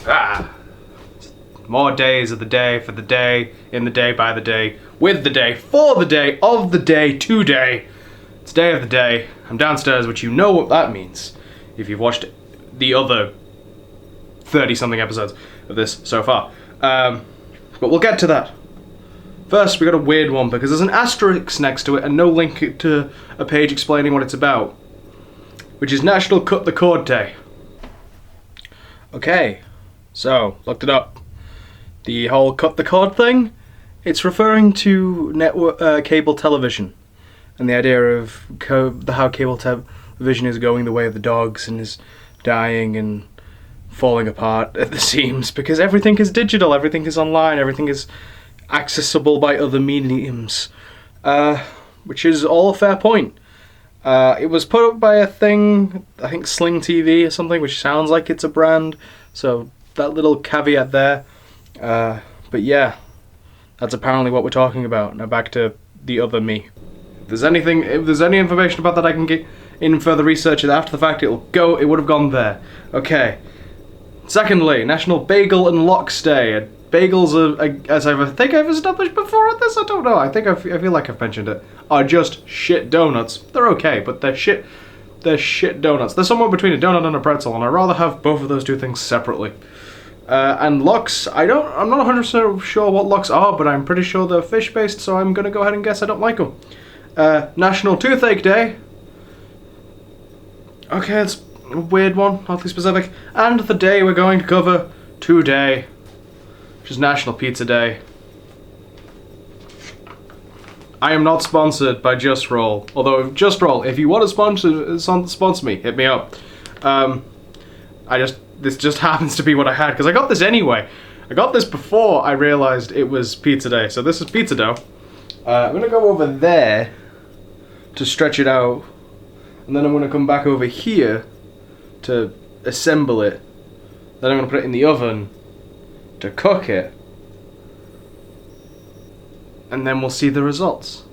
Ah! More days of the day, for the day, in the day, by the day, with the day, for the day, of the day, today. It's day of the day. I'm downstairs, which you know what that means if you've watched the other 30-something episodes of this so far. But we'll get to that. First, we got a weird one because there's an asterisk next to it and no link to a page explaining what it's about, which is National Cut the Cord Day. Okay, so looked it up. The whole cut the cord thing, it's referring to network cable television and the idea of how cable television is going the way of the dogs and is dying and falling apart at the seams because everything is digital, everything is online, everything is accessible by other mediums, which is all a fair point. It was put up by a thing, I think Sling TV or something, which sounds like it's a brand, so that little caveat there. But yeah, that's apparently what we're talking about. Now back to the other me. If there's any information about that I can get in further research after the fact, it would have gone there. Okay. Secondly, National Bagel and Lox Day. Bagels are, as I think I've established before on this, I don't know, I feel like I've mentioned it, are just shit donuts. They're okay, but they're shit donuts. They're somewhere between a donut and a pretzel, and I'd rather have both of those two things separately. And lox, I'm not 100% sure what lox are, but I'm pretty sure they're fish-based, so I'm gonna go ahead and guess I don't like them. National Toothache Day. Okay, it's a weird one, oddly specific. And the day we're going to cover today, which is National Pizza Day. I am not sponsored by Just Roll, although Just Roll, if you want to sponsor me, hit me up. This just happens to be what I had, because I got this anyway. I got this before I realized it was pizza day. So this is pizza dough. I'm going to go over there to stretch it out. And then I'm going to come back over here to assemble it. Then I'm going to put it in the oven to cook it. And then we'll see the results.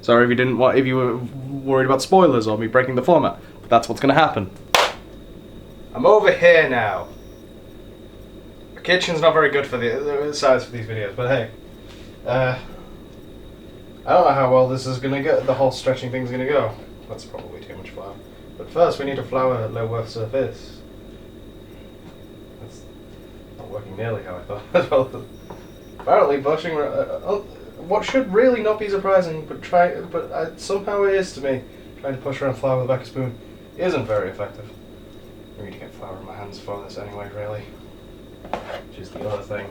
Sorry if you were worried about spoilers or me breaking the format. But that's what's going to happen. I'm over here now. The kitchen's not very good for the size for these videos, but hey. I don't know how well this is going to go, the whole stretching thing's going to go. That's probably too much flour. But first we need to flour a low earth surface. That's not working nearly how I thought. Well, apparently pushing, what should really not be surprising, but somehow it is to me, trying to push around flour with a back spoon isn't very effective. I need to get flour in my hands for this anyway, really. Which is the other thing.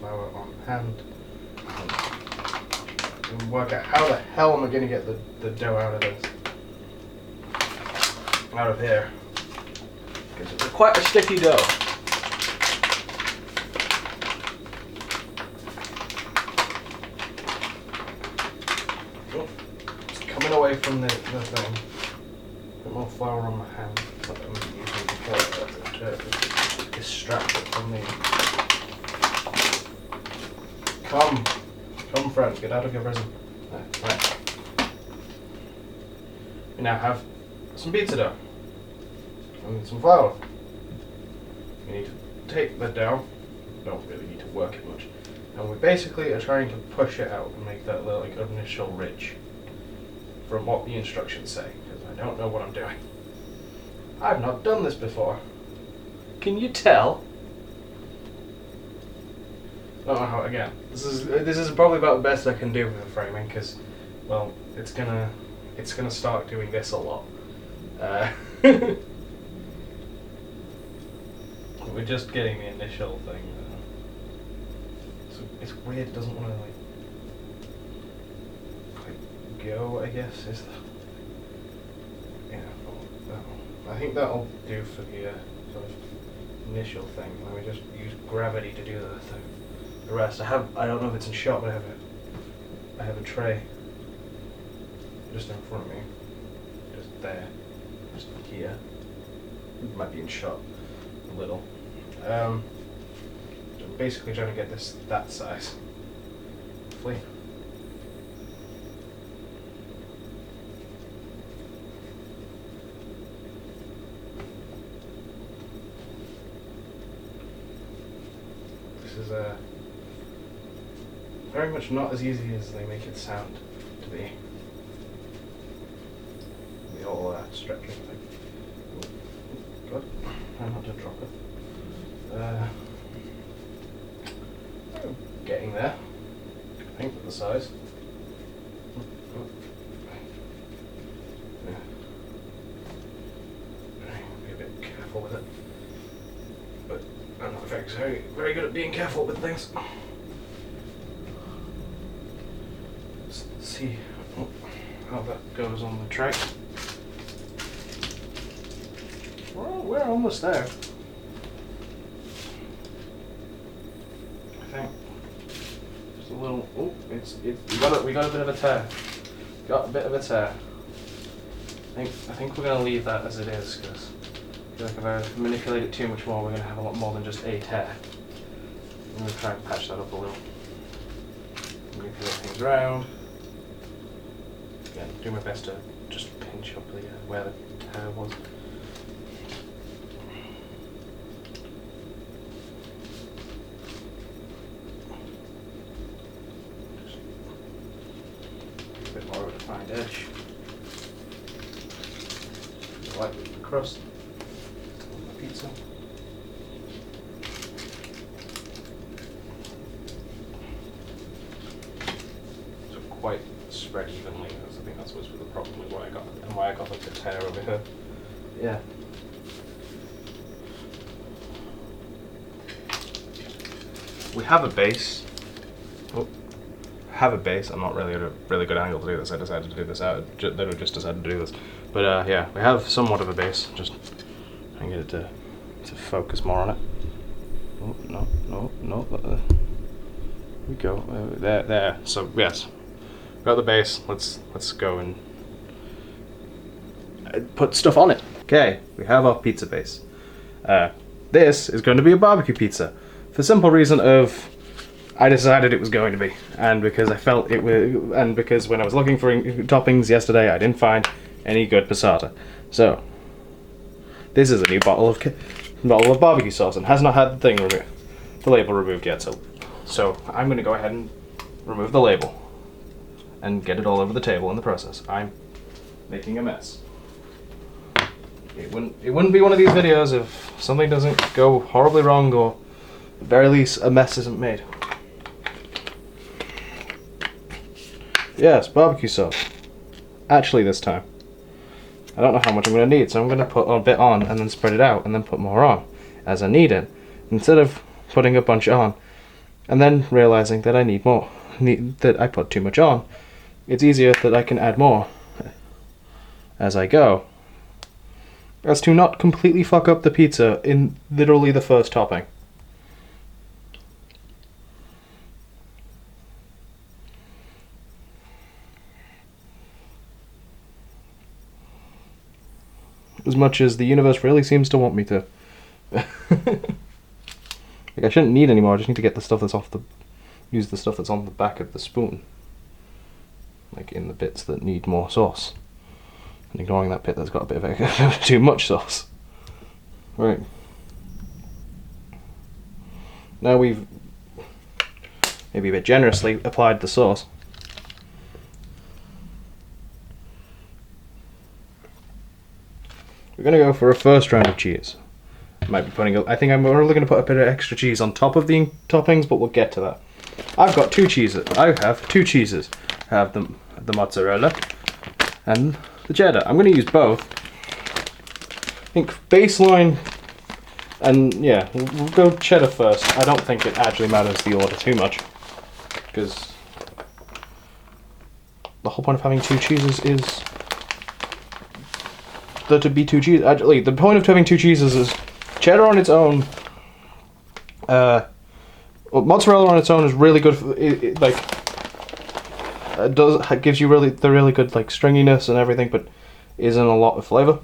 Flour on hand. And work out how the hell am I going to get the dough out of this? Out of here. Because it's quite a sticky dough. Away from the thing. Put more flour on my hand. But I'm using to distract it from me. Come friends, get out of your prison. Right. We now have some pizza dough. And some flour. We need to take the dough. Don't really need to work it much. And we basically are trying to push it out and make that little initial ridge. From what the instructions say, because I don't know what I'm doing. I've not done this before. Can you tell? I don't know how. Again, this is probably about the best I can do with the framing, because, well, it's gonna start doing this a lot. We're just getting the initial thing. So it's weird. It doesn't want to go, I guess, is the... Yeah, I think that'll do for the sort of initial thing. Let me just use gravity to do the rest. I don't know if it's in shot, but I have a tray just in front of me, just there, just here. It might be in shot a little. I'm basically trying to get that size. Hopefully. is very much not as easy as they make it sound to be. The whole stretching thing. Good. Try not to drop it. Getting there. I think with the size. Yeah. Be a bit careful with it. But I'm not very good at being careful with things. Let's see how that goes on the track. Well, we're almost there. I think. Just a little. Oh, we got a bit of a tear. Got a bit of a tear. I think we're gonna leave that as it is, because I feel like if I manipulate it too much more, we're gonna have a lot more than just a tear. I'm gonna try and patch that up a little. Manipulate things around. Again, do my best to just pinch up the where the tear was. A bit more of a defined edge. Like the crust on the pizza. So quite spread evenly. I think that's what's probably why I got like the tear over here. Yeah. We have a base. I'm not really at a really good angle to do this. I decided to do this out. Literally just decided to do this. But yeah, we have somewhat of a base. Just try and get it to focus more on it. Oh, no. There we go. There. So yes, got the base. Let's go and put stuff on it. Okay, we have our pizza base. This is going to be a barbecue pizza, for the simple reason of I decided it was going to be, and because I felt it was, and because when I was looking for toppings yesterday, I didn't find any good passata. So this is a new bottle of barbecue sauce, and has not had the label removed yet. So I'm going to go ahead and remove the label and get it all over the table in the process. I'm making a mess. It wouldn't be one of these videos if something doesn't go horribly wrong, or at the very least a mess isn't made. Yes, barbecue sauce. Actually this time. I don't know how much I'm going to need, so I'm going to put a bit on and then spread it out and then put more on as I need it, instead of putting a bunch on and then realizing that I need more, that I put too much on. It's easier that I can add more as I go, as to not completely fuck up the pizza in literally the first topping. As much as the universe really seems to want me to. Like, I shouldn't need any more, I just need to get the stuff that's use the stuff that's on the back of the spoon. Like in the bits that need more sauce. And ignoring that bit that's got a bit of too much sauce. Right. Now we've maybe a bit generously applied the sauce. We're going to go for a first round of cheese. I think I'm only going to put a bit of extra cheese on top of the toppings, but we'll get to that. I've got two cheeses. I have two cheeses. I have the mozzarella and the cheddar. I'm going to use both. I think baseline, and yeah, we'll go cheddar first. I don't think it actually matters the order too much, because the whole point of having two cheeses is there to be two cheeses. Actually, the point of having two cheeses is cheddar on its own. Mozzarella on its own is really good. It gives you the really good like stringiness and everything, but isn't a lot of flavor.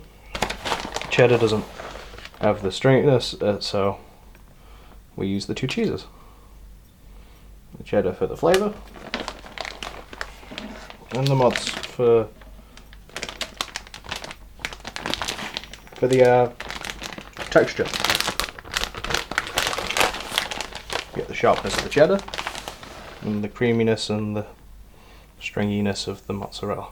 Cheddar doesn't have the stringiness, so we use the two cheeses. The cheddar for the flavor, and the mozz for the texture. get the sharpness of the cheddar and the creaminess and the stringiness of the mozzarella.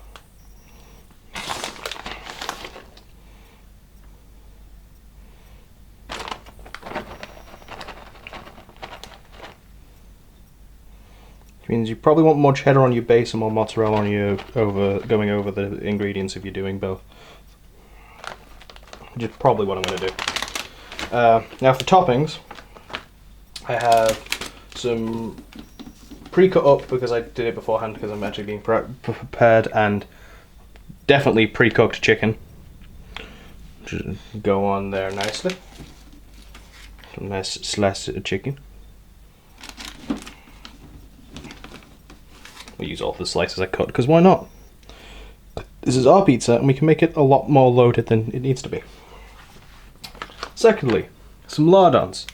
Which means you probably want more cheddar on your base and more mozzarella on your going over the ingredients if you're doing both. Which is probably what I'm going to do. Now for toppings, I have some pre-cut up because I did it beforehand because I'm actually being prepared, and definitely pre-cooked chicken. Just go on there nicely. Some nice slice of chicken. We'll use all the slices I cut because why not? This is our pizza and we can make it a lot more loaded than it needs to be. Secondly, some lardons.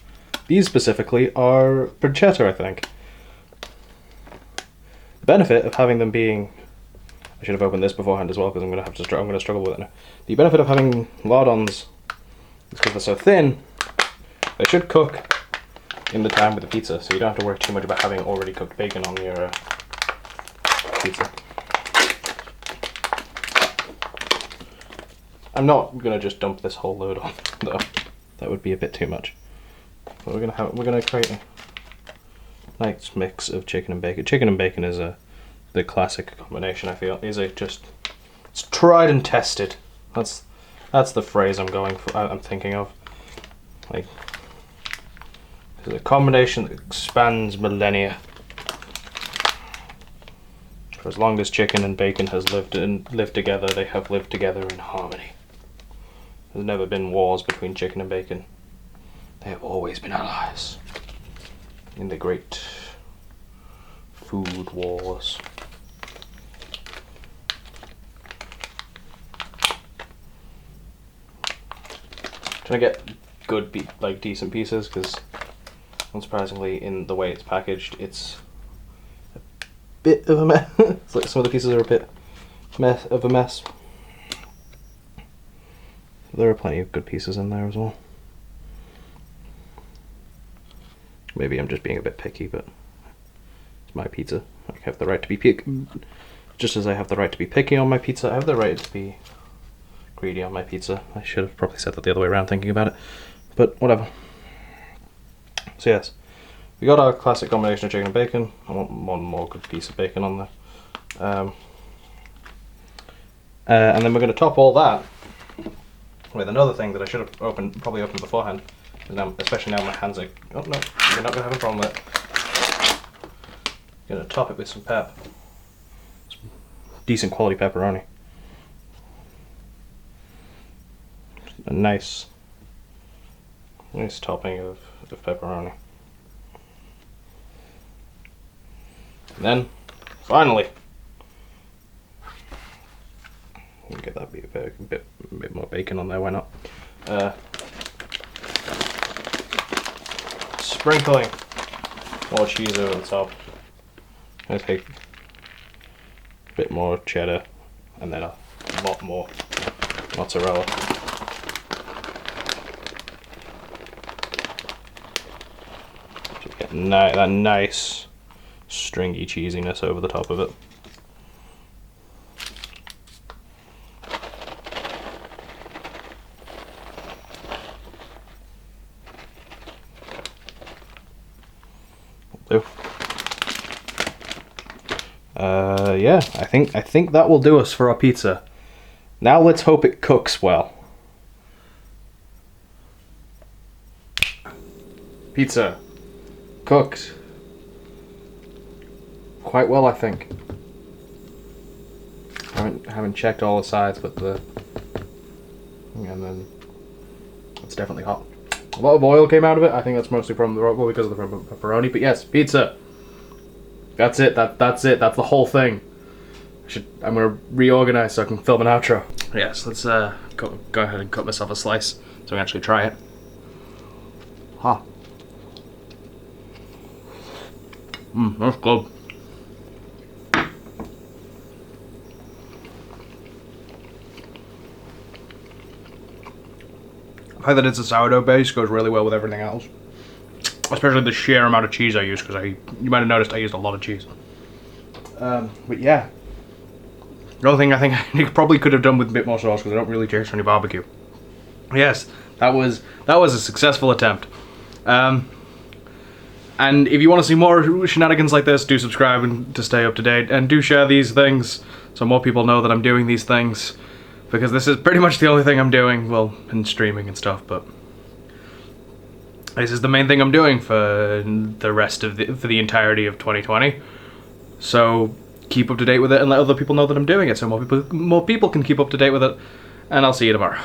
These specifically are pancetta, I think. The benefit of having them being, I should have opened this beforehand as well because I'm going to struggle with it now. The benefit of having lardons is because they're so thin, they should cook in the time with the pizza, so you don't have to worry too much about having already cooked bacon on your pizza. I'm not going to just dump this whole load on, though. That would be a bit too much. But we're gonna create a nice mix of chicken and bacon. Chicken and bacon is the classic combination. I feel it's tried and tested. That's the phrase I'm thinking of. Like, it's a combination that spans millennia. For as long as chicken and bacon has lived together, they have lived together in harmony. There's never been wars between chicken and bacon. They have always been allies in the great food wars. Trying to get good, decent pieces because, unsurprisingly, in the way it's packaged, it's a bit of a mess. It's like some of the pieces are a bit of a mess. There are plenty of good pieces in there as well. Maybe I'm just being a bit picky, but it's my pizza. I have the right to be picky. Just as I have the right to be picky on my pizza, I have the right to be greedy on my pizza. I should have probably said that the other way around thinking about it, but whatever. So yes, we got our classic combination of chicken and bacon. I want one more good piece of bacon on there. And then we're going to top all that with another thing that I should have probably opened beforehand. Now, especially now my hands are... Oh no, you're not going to have a problem with it. Going to top it with some pep. Some decent quality pepperoni. A nice topping of pepperoni. And then, finally, get that bit more bacon on there, why not? Sprinkling more cheese over the top. I'm going to take a bit more cheddar and then a lot more mozzarella. To get that nice stringy cheesiness over the top of it. Yeah, I think that will do us for our pizza. Now let's hope it cooks well. Pizza cooked quite well, I think. Haven't checked all the sides, but and then it's definitely hot. A lot of oil came out of it. I think that's mostly because of the pepperoni. But yes, pizza. That's it. That's it. That's the whole thing. I'm gonna reorganize so I can film an outro. Yes, let's go ahead and cut myself a slice so I can actually try it. Huh. That's good. The fact that it's a sourdough base goes really well with everything else. especially the sheer amount of cheese I use, because you might have noticed I used a lot of cheese. But yeah, the only thing I think I probably could have done with a bit more sauce, because I don't really taste any barbecue. Yes, that was a successful attempt. And if you want to see more shenanigans like this, do subscribe and to stay up to date, and do share these things so more people know that I'm doing these things, because this is pretty much the only thing I'm doing, well, in streaming and stuff, but this is the main thing I'm doing for the rest of for the entirety of 2020. So keep up to date with it and let other people know that I'm doing it, so more people can keep up to date with it, and I'll see you tomorrow.